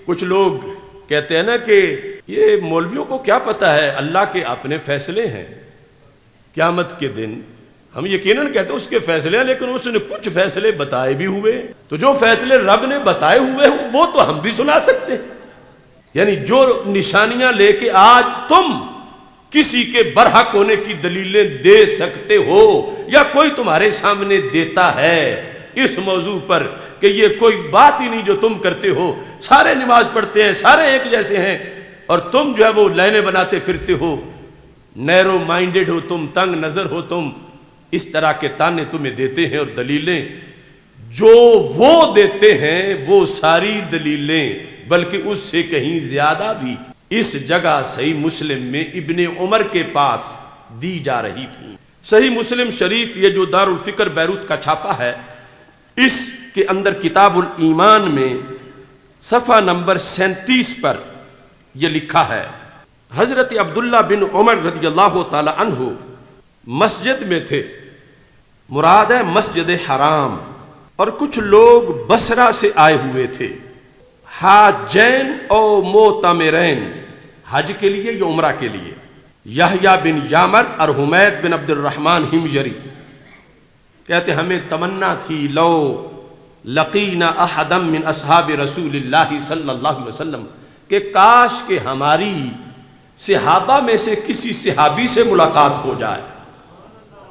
کچھ لوگ کہتے ہیں نا کہ یہ مولویوں کو کیا پتہ ہے، اللہ کے اپنے فیصلے ہیں، قیامت کے دن ہم یقیناً کہتے ہیں اس کے فیصلے ہیں، لیکن اس نے کچھ فیصلے بتائے بھی ہوئے، تو جو فیصلے رب نے بتائے ہوئے ہیں وہ تو ہم بھی سنا سکتے ہیں۔ یعنی جو نشانیاں لے کے آج تم کسی کے برحق ہونے کی دلیلیں دے سکتے ہو یا کوئی تمہارے سامنے دیتا ہے اس موضوع پر کہ یہ کوئی بات ہی نہیں جو تم کرتے ہو، سارے نماز پڑھتے ہیں، سارے ایک جیسے ہیں، اور تم جو ہے وہ لائنیں بناتے پھرتے ہو، نیرو مائنڈڈ ہو تم، تنگ نظر ہو تم، اس طرح کے تانے تمہیں دیتے ہیں اور دلیلیں جو وہ دیتے ہیں وہ ساری دلیلیں بلکہ اس سے کہیں زیادہ بھی اس جگہ صحیح مسلم میں ابن عمر کے پاس دی جا رہی تھی۔ صحیح مسلم شریف یہ جو دار الفکر بیروت کا چھاپا ہے، اس کے اندر کتاب الایمان میں صفحہ نمبر 37 پر یہ لکھا ہے، حضرت عبداللہ بن عمر رضی اللہ تعالی عنہ مسجد میں تھے، مراد ہے مسجد حرام، اور کچھ لوگ بصرہ سے آئے ہوئے تھے، حاجین او معتمرین، حج کے لیے یا عمرہ کے لیے، یحییٰ بن یامر اور حمید بن عبد الرحمن ہمجری کہتے ہمیں تمنا تھی لو لقینا احدا من اصحاب رسول اللہ صلی اللہ علیہ وسلم کہ کاش کہ ہماری صحابہ میں سے کسی صحابی سے ملاقات ہو جائے،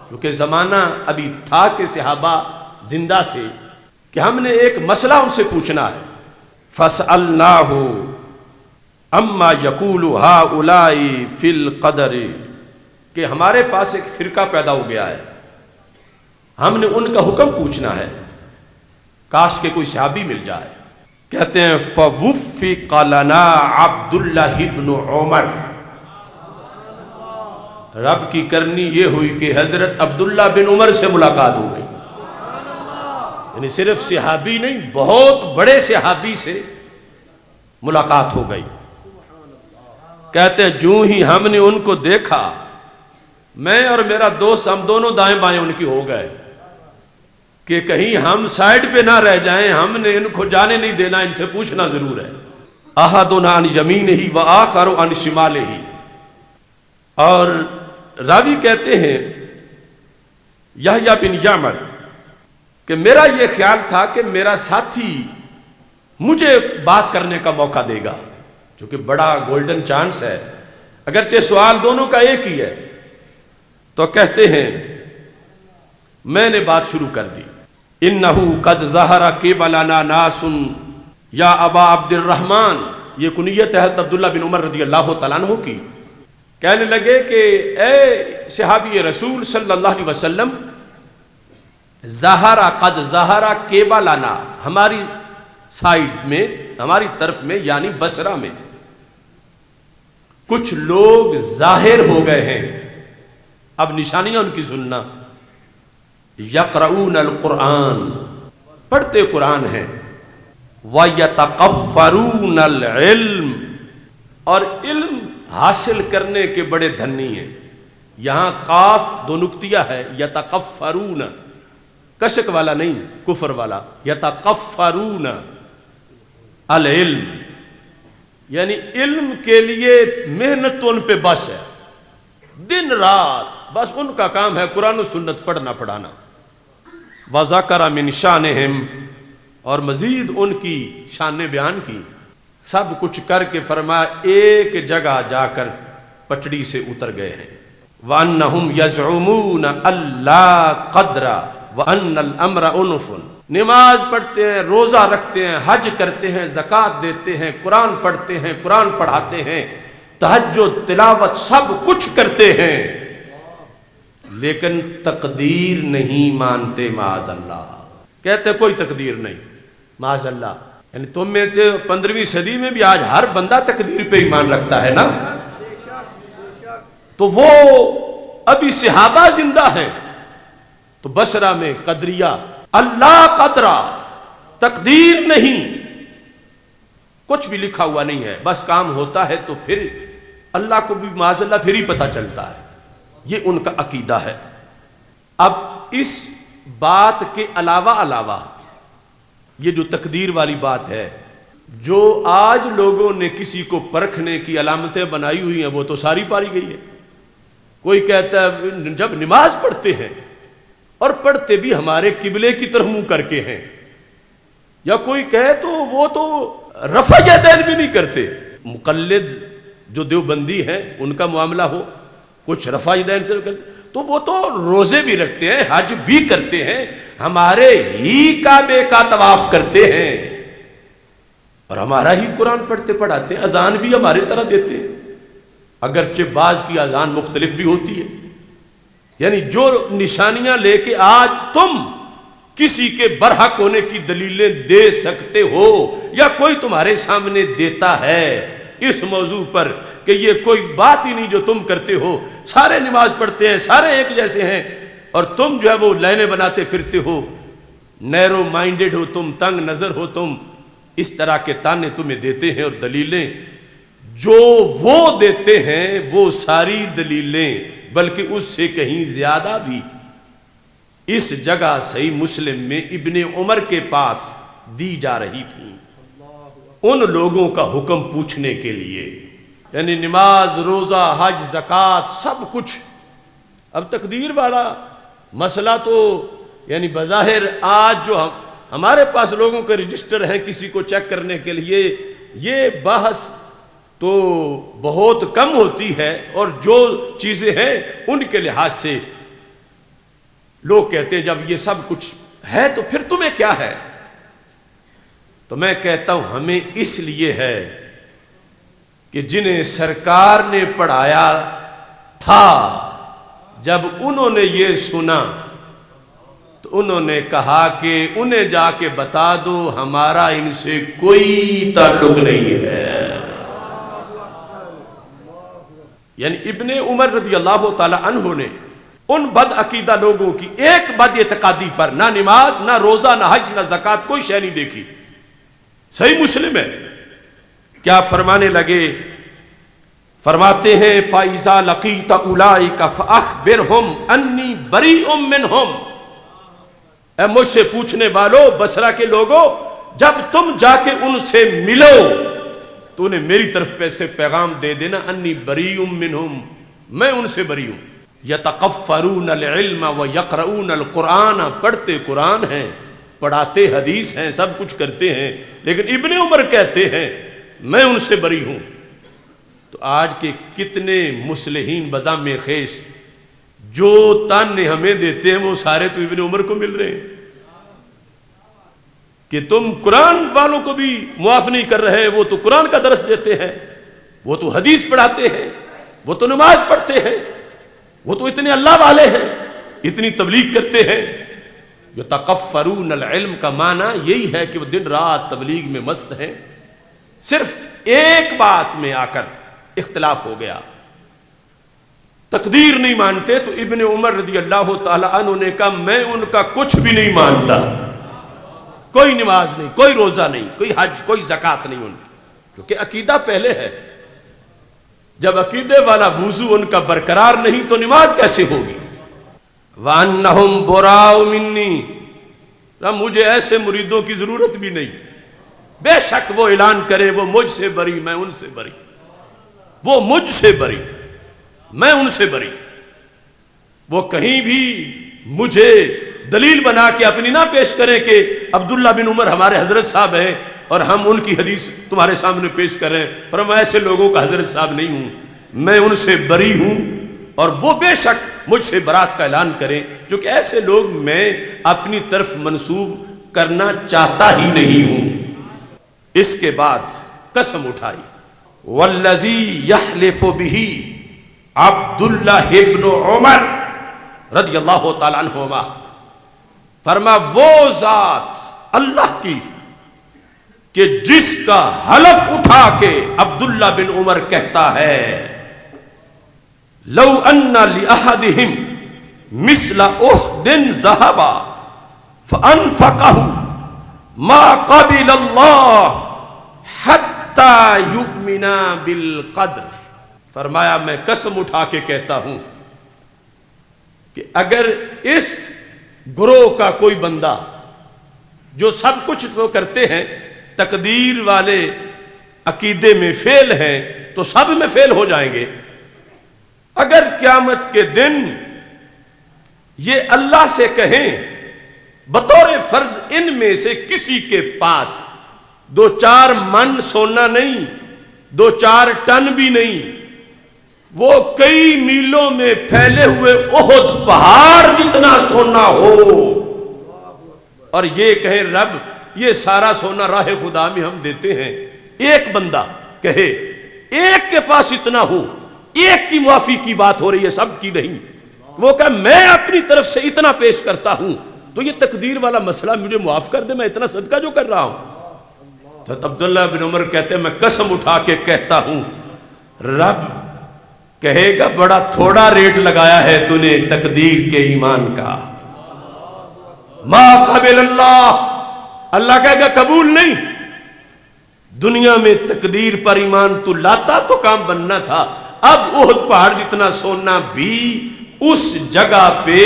کیونکہ زمانہ ابھی تھا کہ صحابہ زندہ تھے، کہ ہم نے ایک مسئلہ ان سے پوچھنا ہے۔ فَاسْأَلْنَاهُ اما یقول ہؤلاء فی القدر، کہ ہمارے پاس ایک فرقہ پیدا ہو گیا ہے، ہم نے ان کا حکم پوچھنا ہے، کاش کہ کوئی صحابی مل جائے۔ کہتے ہیں فوفق لنا عبداللہ بن عمر، رب کی کرنی یہ ہوئی کہ حضرت عبداللہ بن عمر سے ملاقات ہو گئی، یعنی صرف صحابی نہیں بہت بڑے صحابی سے ملاقات ہو گئی۔ کہتے ہیں جو ہی ہم نے ان کو دیکھا، میں اور میرا دوست ہم دونوں دائیں بائیں ان کی ہو گئے کہ کہیں ہم سائیڈ پہ نہ رہ جائیں، ہم نے ان کو جانے نہیں دینا، ان سے پوچھنا ضرور ہے۔ احدنا عن یمینہ وآخر عن شمالہ، اور راوی کہتے ہیں یحییٰ بن یامر کہ میرا یہ خیال تھا کہ میرا ساتھی مجھے بات کرنے کا موقع دے گا، کیونکہ بڑا گولڈن چانس ہے، اگرچہ سوال دونوں کا ایک ہی ہے۔ تو کہتے ہیں میں نے بات شروع کر دی، انہو قد ظہر قبلنا ناس یا ابا عبد الرحمن، یہ کنیت ہے حضرت عبداللہ بن عمر رضی اللہ تعالیٰ عنہ کی، کہنے لگے کہ اے صحابی رسول صلی اللہ علیہ وسلم، ظہر قد ظہر قبلنا، ہماری سائیڈ میں، ہماری طرف میں یعنی بصرہ میں کچھ لوگ ظاہر ہو گئے ہیں، اب نشانیاں ان کی سننا، یقرؤون القرآن، پڑھتے قرآن ہیں، وَيَتَقَفَّرُونَ الْعِلْمِ، اور علم حاصل کرنے کے بڑے دھنی ہیں۔ یہاں قاف دو نقطیہ ہے، یتقفرون، کشک والا نہیں، کفر والا، یتقفرون العلم، یعنی علم کے لیے محنت تو ان پہ بس ہے، دن رات بس ان کا کام ہے قرآن و سنت پڑھنا پڑھانا۔ وَذَكَرَ مِنْ شَانِهِمْ، اور مزید ان کی شان بیان کی، سب کچھ کر کے فرمایا ایک جگہ جا کر پٹڑی سے اتر گئے ہیں۔ وَأَنَّهُمْ يَزْعُمُونَ أَلَّا قَدْرَ وَأَنَّ الْأَمْرَ أُنُفٌ، نماز پڑھتے ہیں، روزہ رکھتے ہیں، حج کرتے ہیں، زکوٰۃ دیتے ہیں، قرآن پڑھتے ہیں، قرآن پڑھاتے ہیں، تہجد تلاوت سب کچھ کرتے ہیں، لیکن تقدیر نہیں مانتے، معاذ اللہ، کہتے کوئی تقدیر نہیں، معاذ اللہ۔ یعنی تم میں سے 15ویں صدی میں بھی آج ہر بندہ تقدیر پہ ایمان رکھتا ہے نا، تو وہ ابھی صحابہ زندہ ہیں، تو بصرہ میں قدریہ، اللہ قدرہ، تقدیر نہیں، کچھ بھی لکھا ہوا نہیں ہے، بس کام ہوتا ہے تو پھر اللہ کو بھی معاذ اللہ پھر ہی پتہ چلتا ہے، یہ ان کا عقیدہ ہے۔ اب اس بات کے علاوہ یہ جو تقدیر والی بات ہے، جو آج لوگوں نے کسی کو پرکھنے کی علامتیں بنائی ہوئی ہیں وہ تو ساری پاری گئی ہے۔ کوئی کہتا ہے جب نماز پڑھتے ہیں اور پڑھتے بھی ہمارے قبلے کی طرف منہ کر کے ہیں، یا کوئی کہے تو وہ تو رفع یدین بھی نہیں کرتے۔ مقلد جو دیوبندی ہیں ان کا معاملہ ہو، کچھ رفع یدین سے کرتے تو وہ تو روزے بھی رکھتے ہیں، حج بھی کرتے ہیں، ہمارے ہی کعبے کا طواف کرتے ہیں، اور ہمارا ہی قرآن پڑھتے پڑھاتے ہیں، اذان بھی ہمارے طرح دیتے ہیں، اگرچہ بعض کی اذان مختلف بھی ہوتی ہے۔ یعنی جو نشانیاں لے کے آج تم کسی کے برحق ہونے کی دلیلیں دے سکتے ہو، یا کوئی تمہارے سامنے دیتا ہے اس موضوع پر کہ یہ کوئی بات ہی نہیں جو تم کرتے ہو، سارے نماز پڑھتے ہیں، سارے ایک جیسے ہیں، اور تم جو ہے وہ لائنیں بناتے پھرتے ہو، نیرو مائنڈڈ ہو تم، تنگ نظر ہو تم، اس طرح کے تانے تمہیں دیتے ہیں، اور دلیلیں جو وہ دیتے ہیں وہ ساری دلیلیں بلکہ اس سے کہیں زیادہ بھی اس جگہ صحیح مسلم میں ابن عمر کے پاس دی جا رہی تھی ان لوگوں کا حکم پوچھنے کے لیے۔ یعنی نماز، روزہ، حج، زکوٰۃ سب کچھ۔ اب تقدیر والا مسئلہ تو یعنی بظاہر آج جو ہمارے پاس لوگوں کے رجسٹر ہیں کسی کو چیک کرنے کے لیے، یہ بحث تو بہت کم ہوتی ہے، اور جو چیزیں ہیں ان کے لحاظ سے لوگ کہتے ہیں جب یہ سب کچھ ہے تو پھر تمہیں کیا ہے؟ تو میں کہتا ہوں ہمیں اس لیے ہے کہ جنہیں سرکار نے پڑھایا تھا جب انہوں نے یہ سنا تو انہوں نے کہا کہ انہیں جا کے بتا دو ہمارا ان سے کوئی تعلق نہیں ہے۔ یعنی ابن عمر رضی اللہ تعالی عنہ نے ان بد عقیدہ لوگوں کی ایک بد اعتقادی پر نہ نماز، نہ روزہ، نہ حج، نہ زکوٰۃ کوئی شے نہیں دیکھی۔ صحیح مسلم ہے، کیا فرمانے لگے؟ فرماتے ہیں فَإِذَا لَقِيتَ أُولَئِكَ فَأَخْبِرْهُمْ أَنِّي بَرِيءٌ مِّنْهُمْ۔ اے مجھ سے پوچھنے والو، بصرہ کے لوگوں، جب تم جا کے ان سے ملو تو انہیں میری طرف سے پیغام دے دینا انی بریء منہم، میں ان سے بری ہوں۔ یتقفرون العلم ویقرؤون القرآن، پڑھتے قرآن ہیں، پڑھاتے حدیث ہیں، سب کچھ کرتے ہیں، لیکن ابن عمر کہتے ہیں میں ان سے بری ہوں۔ تو آج کے کتنے مصلحین بزام خیش جو تانے ہمیں دیتے ہیں وہ سارے تو ابن عمر کو مل رہے ہیں کہ تم قرآن والوں کو بھی معاف نہیں کر رہے، وہ تو قرآن کا درس دیتے ہیں، وہ تو حدیث پڑھاتے ہیں، وہ تو نماز پڑھتے ہیں، وہ تو اتنے اللہ والے ہیں، اتنی تبلیغ کرتے ہیں۔ یتقفرون العلم کا معنی یہی ہے کہ وہ دن رات تبلیغ میں مست ہیں، صرف ایک بات میں آ کر اختلاف ہو گیا، تقدیر نہیں مانتے، تو ابن عمر رضی اللہ تعالی عنہ نے کہا میں ان کا کچھ بھی نہیں مانتا، کوئی نماز نہیں، کوئی روزہ نہیں، کوئی حج، کوئی زکوٰۃ نہیں ان، کیونکہ عقیدہ پہلے ہے۔ جب عقیدے والا وضو ان کا برقرار نہیں تو نماز کیسے ہوگی؟ وَأَنَّهُمْ بُرَاءُ مِنِّي، مجھے ایسے مریدوں کی ضرورت بھی نہیں، بے شک وہ اعلان کرے وہ مجھ سے بری، میں ان سے بری، وہ مجھ سے بری، میں ان سے بری، وہ کہیں بھی مجھے دلیل بنا کے اپنی نہ پیش کریں کہ عبداللہ بن عمر ہمارے حضرت صاحب ہیں اور ہم ان کی حدیث تمہارے سامنے پیش کر رہے ہیں، پر میں ایسے لوگوں کا حضرت صاحب نہیں ہوں، میں ان سے بری ہوں، اور وہ بے شک مجھ سے برات کا اعلان کریں، کیونکہ ایسے لوگ میں اپنی طرف منسوب کرنا چاہتا ہی نہیں ہوں۔ اس کے بعد قسم اٹھائی، والذی یحلف بہ عبداللہ ابن عمر رضی اللہ تعالیٰ عنہما، فرما وہ ذات اللہ کی کہ جس کا حلف اٹھا کے عبداللہ بن عمر کہتا ہے لو ان لأحدہم مثل احد ذہبا فانفقہ ما قبل اللہ حتی یؤمن بالقدر، فرمایا میں قسم اٹھا کے کہتا ہوں کہ اگر اس گروہ کا کوئی بندہ جو سب کچھ تو کرتے ہیں تقدیر والے عقیدے میں فیل ہیں تو سب میں فیل ہو جائیں گے۔ اگر قیامت کے دن یہ اللہ سے کہیں بطور فرض ان میں سے کسی کے پاس 2-4 من سونا نہیں، 2-4 ٹن بھی نہیں، وہ کئی میلوں میں پھیلے ہوئے احد پہاڑ جتنا سونا ہو، اور یہ کہیں رب یہ سارا سونا راہ خدا میں ہم دیتے ہیں، ایک بندہ کہے ایک کے پاس اتنا ہو، ایک کی معافی کی بات ہو رہی ہے، سب کی نہیں، وہ کہے میں اپنی طرف سے اتنا پیش کرتا ہوں تو یہ تقدیر والا مسئلہ مجھے معاف کر دے، میں اتنا صدقہ جو کر رہا ہوں۔ تو عبداللہ بن عمر کہتے ہیں میں قسم اٹھا کے کہتا ہوں رب کہے گا بڑا تھوڑا ریٹ لگایا ہے تو نے تقدیر کے ایمان کا، ما قبل اللہ کہے گا قبول نہیں۔ دنیا میں تقدیر پر ایمان تو لاتا تو کام بننا تھا، اب احد پہاڑ جتنا سونا بھی اس جگہ پہ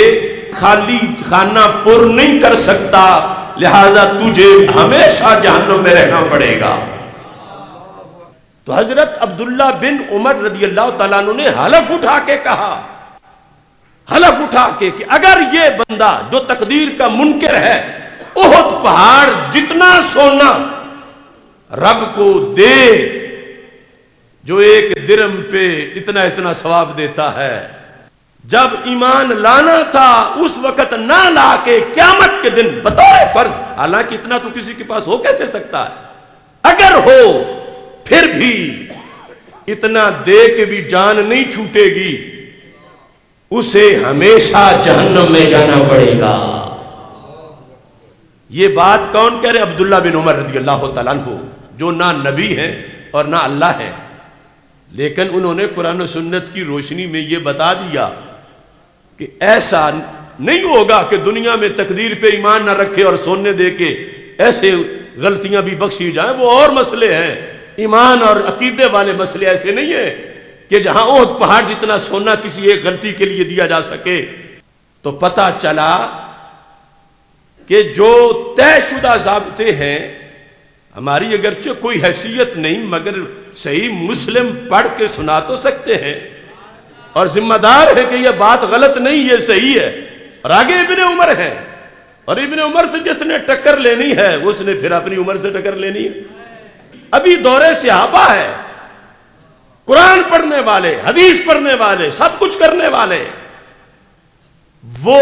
خالی خانہ پر نہیں کر سکتا، لہذا تجھے ہمیشہ جہنم میں رہنا پڑے گا۔ تو حضرت عبداللہ بن عمر رضی اللہ تعالیٰ عنہ نے حلف اٹھا کے کہا، حلف اٹھا کے کہ اگر یہ بندہ جو تقدیر کا منکر ہے احد پہاڑ جتنا سونا رب کو دے، جو ایک درم پہ اتنا اتنا ثواب دیتا ہے، جب ایمان لانا تھا اس وقت نہ لا کے قیامت کے دن بطور فرض، حالانکہ اتنا تو کسی کے پاس ہو کیسے سکتا ہے، اگر ہو پھر بھی اتنا دے کے بھی جان نہیں چھوٹے گی، اسے ہمیشہ جہنم میں جانا پڑے گا۔ یہ بات کون کہہ رہے؟ عبداللہ بن عمر رضی اللہ تعالیٰ عنہ، جو نہ نبی ہیں اور نہ اللہ ہے، لیکن انہوں نے قرآن و سنت کی روشنی میں یہ بتا دیا کہ ایسا نہیں ہوگا کہ دنیا میں تقدیر پہ ایمان نہ رکھے اور سونے دے کے ایسے غلطیاں بھی بخشی جائیں، وہ اور مسئلے ہیں، ایمان اور عقیدے والے مسئلے ایسے نہیں ہیں کہ جہاں احد پہاڑ جتنا سونا کسی ایک غلطی کے لیے دیا جا سکے۔ تو پتہ چلا کہ جو طے شدہ ضابطے ہیں، ہماری اگرچہ کوئی حیثیت نہیں مگر صحیح مسلم پڑھ کے سنا تو سکتے ہیں اور ذمہ دار ہے کہ یہ بات غلط نہیں، یہ صحیح ہے، اور آگے ابن عمر ہے، اور ابن عمر سے جس نے ٹکر لینی ہے اس نے پھر اپنی عمر سے ٹکر لینی ہے۔ ابھی دور صحابہ ہے، قرآن پڑھنے والے، حدیث پڑھنے والے، سب کچھ کرنے والے، وہ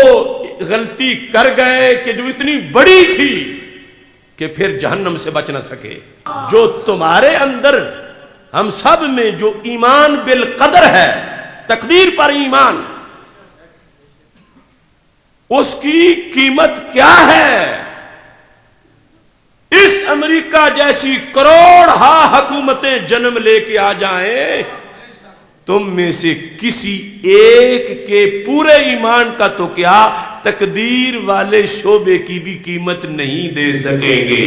غلطی کر گئے کہ جو اتنی بڑی تھی کہ پھر جہنم سے بچ نہ سکے۔ جو تمہارے اندر ہم سب میں جو ایمان بالقدر ہے، تقدیر پر ایمان، اس کی قیمت کیا ہے؟ اس امریکہ جیسی کروڑہا حکومتیں جنم لے کے آ جائیں، تم میں سے کسی ایک کے پورے ایمان کا تو کیا تقدیر والے شعبے کی بھی قیمت نہیں دے سکیں گے۔